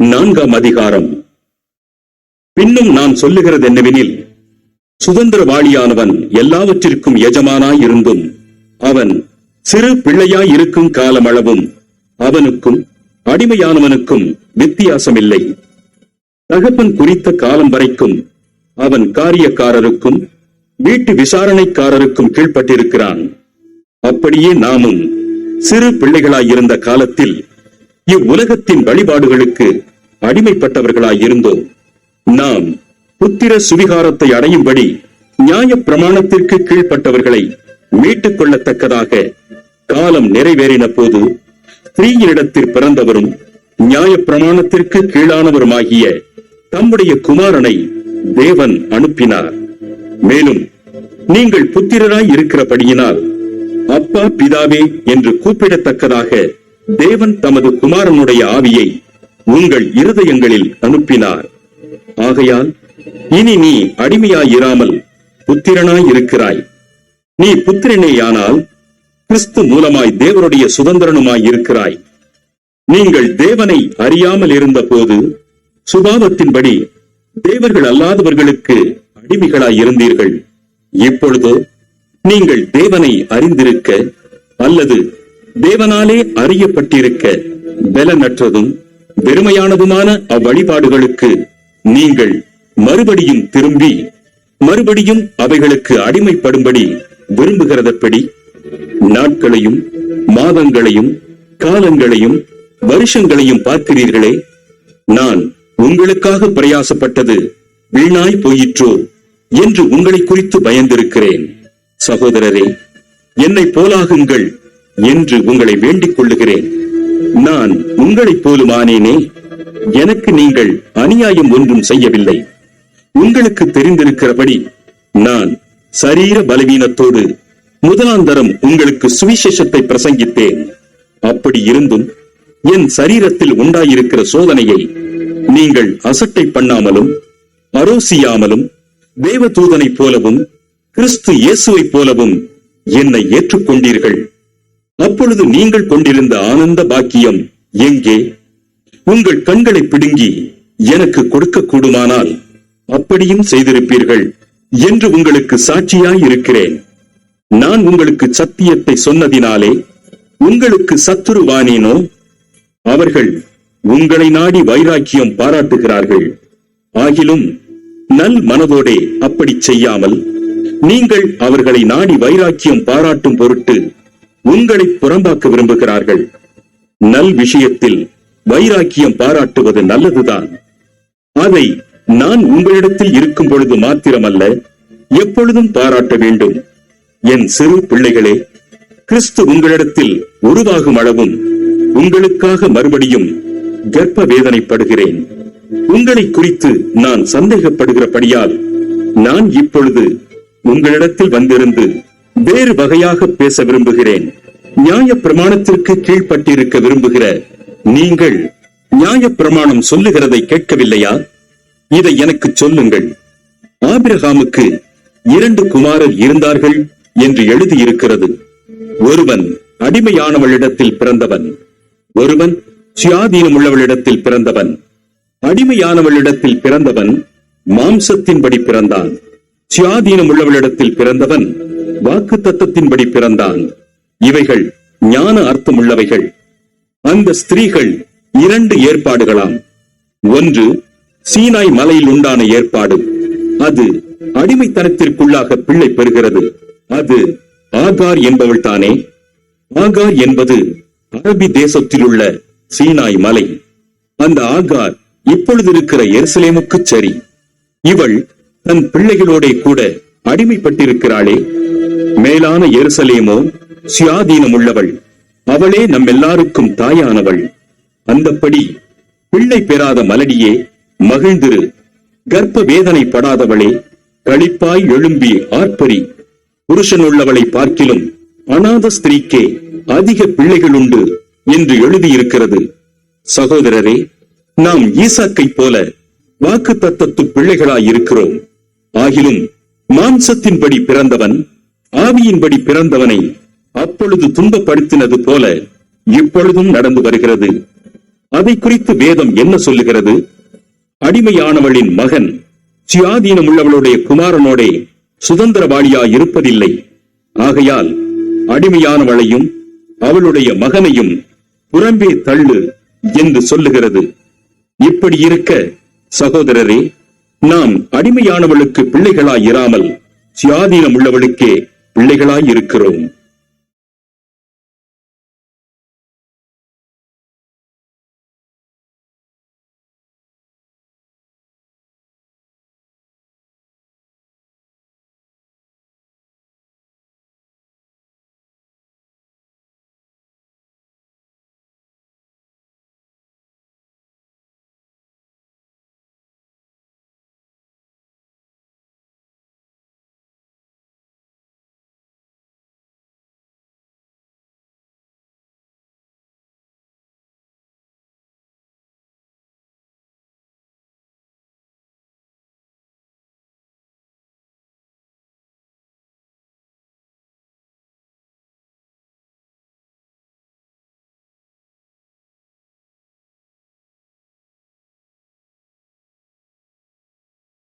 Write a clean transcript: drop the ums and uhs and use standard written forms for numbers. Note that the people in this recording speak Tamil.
4ஆம் அதிகாரம். பின்னும் நான் சொல்லுகிறது என்னவெனில், சுதந்திரவாளியானவன் எல்லாவற்றிற்கும் எஜமானாயிருந்தும் அவன் சிறு பிள்ளையாயிருக்கும் காலமளவும் அவனுக்கும் அடிமையானவனுக்கும் வித்தியாசமில்லை. தகப்பன் குறித்த காலம் வரைக்கும் அவன் காரியக்காரருக்கும் வீட்டு விசாரணைக்காரருக்கும் கீழ்ப்பட்டிருக்கிறான். அப்படியே நாமும் சிறு பிள்ளைகளாயிருந்த காலத்தில் இவ்வுலகத்தின் வழிபாடுகளுக்கு அடிமைப்பட்டவர்களாயிருந்தோம். நாம் புத்திர சுவிகாரத்தை அடையும்படி நியாய பிரமாணத்திற்கு கீழ்ப்பட்டவர்களை மீட்டுக் கொள்ளத்தக்கதாக காலம் நிறைவேறின போது ஸ்திரீயினிடத்தில் பிறந்தவரும் நியாய பிரமாணத்திற்கு கீழானவருமாகிய தம்முடைய குமாரனை தேவன் அனுப்பினார். மேலும் நீங்கள் புத்திரராய் இருக்கிறபடியினால் அப்பா பிதாவே என்று கூப்பிடத்தக்கதாக தேவன் தமது குமாரனுடைய ஆவியை உங்கள் இருதயங்களில் அனுப்பினார். ஆகையால் இனி நீ அடிமையாயிராமல் புத்திரனாய் இருக்கிறாய். நீ புத்திரனேயானால் கிறிஸ்து மூலமாய் தேவனுடைய சுதந்திரனுமாய் இருக்கிறாய். நீங்கள் தேவனை அறியாமல் இருந்த போது சுபாவத்தின்படி தேவர்கள் அல்லாதவர்களுக்கு அடிமைகளாய் இருந்தீர்கள். இப்பொழுதோ நீங்கள் தேவனை அறிந்திருக்க அல்லது தேவனாலே அறியப்பட்டிருக்க பலனற்றதும் வெறுமையானதுமான அவ்வழிபாடுகளுக்கு நீங்கள் மறுபடியும் திரும்பி மறுபடியும் அவைகளுக்கு அடிமைப்படும்படி விரும்புகிறதப்படி நாட்களையும் மாதங்களையும் காலங்களையும் வருஷங்களையும் பார்க்கிறீர்களே. நான் உங்களுக்காக பிரயாசப்பட்டது வீணாய் போயிற்றோ என்று உங்களை குறித்து பயந்திருக்கிறேன். சகோதரரே, என்னை போலாகுங்கள் என்று உங்களை வேண்டிக் கொள்ளுகிறேன். நான் உங்களைப் போலுமானேனே. எனக்கு நீங்கள் அநியாயம் ஒன்றும் செய்யவில்லை. உங்களுக்கு தெரிந்திருக்கிறபடி நான் சரீர பலவீனத்தோடு முதலாந்தரம் உங்களுக்கு சுவிசேஷத்தை பிரசங்கித்தேன். அப்படி இருந்தும் என் சரீரத்தில் உண்டாயிருக்கிற சோதனையை நீங்கள் அசட்டை பண்ணாமலும் அரோசியாமலும் தேவதூதனைப் போலவும் கிறிஸ்து இயேசுவைப் போலவும் என்னை ஏற்றுக்கொண்டீர்கள். அப்பொழுது நீங்கள் கொண்டிருந்த ஆனந்த பாக்கியம் எங்கே? உங்கள் கண்களை பிடுங்கி எனக்கு கொடுக்க கூடுமானால் அப்படியும் செய்திருப்பீர்கள் என்று உங்களுக்கு சாட்சியாய் இருக்கிறேன். நான் உங்களுக்கு சத்தியத்தை சொன்னதினாலே உங்களுக்கு சத்துருவானேனோ? அவர்கள் உங்களை நாடி வைராக்கியம் பாராட்டுகிறார்கள். ஆகிலும் நல் மனதோடே அப்படி செய்யாமல் நீங்கள் அவர்களை நாடி வைராக்கியம் பாராட்டும் பொருட்டு உங்களை புறம்பாக்க விரும்புகிறார்கள். நல் விஷயத்தில் வைராக்கியம் பாராட்டுவது நல்லதுதான். அதை நான் உங்களிடத்தில் இருக்கும் பொழுது மாத்திரமல்ல, எப்பொழுதும் பாராட்ட வேண்டும். என் சிறு பிள்ளைகளே, கிறிஸ்து உங்களிடத்தில் உருவாகும் அளவும் உங்களுக்காக மறுபடியும் கர்ப்ப வேதனைப்படுகிறேன். உங்களை குறித்து நான் சந்தேகப்படுகிறபடியால் நான் இப்பொழுது உங்களிடத்தில் வந்திருந்து வேறு வகையாக பேச விரும்புகிறேன். நியாய பிரமாணத்திற்கு கீழ்ப்பட்டிருக்க விரும்புகிற நீங்கள் நியாய பிரமாணம் சொல்லுகிறதை கேட்கவில்லையா? இதை எனக்கு சொல்லுங்கள். ஆபிரகாமுக்கு 2 குமாரர் இருந்தார்கள் என்று எழுதியிருக்கிறது. ஒருவன் அடிமையானவளிடத்தில் பிறந்தவன், ஒருவன் சுயாதீனம் உள்ளவளிடத்தில் பிறந்தவன். அடிமையானவளிடத்தில் பிறந்தவன் மாம்சத்தின்படி பிறந்தான். சுயாதீனம் உள்ளவளிடத்தில் பிறந்தவன் வாக்கு தத்தத்தின்படி பிறந்தான். இவைகள் ஞான அர்த்தம் உள்ளவைகள். அந்த ஸ்திரீகள் 2 ஏற்பாடுகளாம். ஒன்று சீனாய் மலையில் உண்டான ஏற்பாடு. அது அடிமைத்தனத்திற்குள்ளாக பிள்ளை பெறுகிறது. அது ஆகார் என்பவள் தானே. ஆகார் என்பது அரபி தேசத்தில் உள்ள சீனாய் மலை. அந்த ஆகார் இப்பொழுது இருக்கிற எருசலேமுக்கு சரி. இவள் தன் பிள்ளைகளோட கூட அடிமைப்பட்டிருக்கிறாளே. மேலான எருசலேமோ சுயாதீனம் உள்ளவள். அவளே நம் எல்லாருக்கும் தாயானவள். அந்தப்படி பிள்ளை பெறாத மலடியே மகிழ்ந்திரு. கர்ப்ப வேதனை படாதவளே களிப்பாய் எழும்பி ஆர்ப்பரி. புருஷன் உள்ளவளை பார்க்கிலும் அநாத ஸ்திரீக்கே அதிக பிள்ளைகள் உண்டு என்று எழுதியிருக்கிறது. சகோதரரே, நாம் ஈசாக்கை போல வாக்கு தத்தத்து பிள்ளைகளாயிருக்கிறோம். ஆகிலும் மாம்சத்தின்படி பிறந்தவன் ஆவியின்படி பிறந்தவனை அப்பொழுது துன்பப்படுத்தினது போல இப்பொழுதும் நடந்து வருகிறது. அதை குறித்து வேதம் என்ன சொல்லுகிறது? அடிமையானவளின் மகன் சுயாதீனம் உள்ளவளுடைய குமாரனோடே சுதந்திரவாளியாய் இருப்பதில்லை. ஆகையால் அடிமையானவளையும் அவளுடைய மகனையும் புறம்பே தள்ளு என்று சொல்லுகிறது. இப்படி இருக்க சகோதரரே, நாம் அடிமையானவளுக்கு பிள்ளைகளாய் இராமல் சுயாதீனம் உள்ளவளுக்கே பிள்ளைகளாய் இருக்கிறோம்.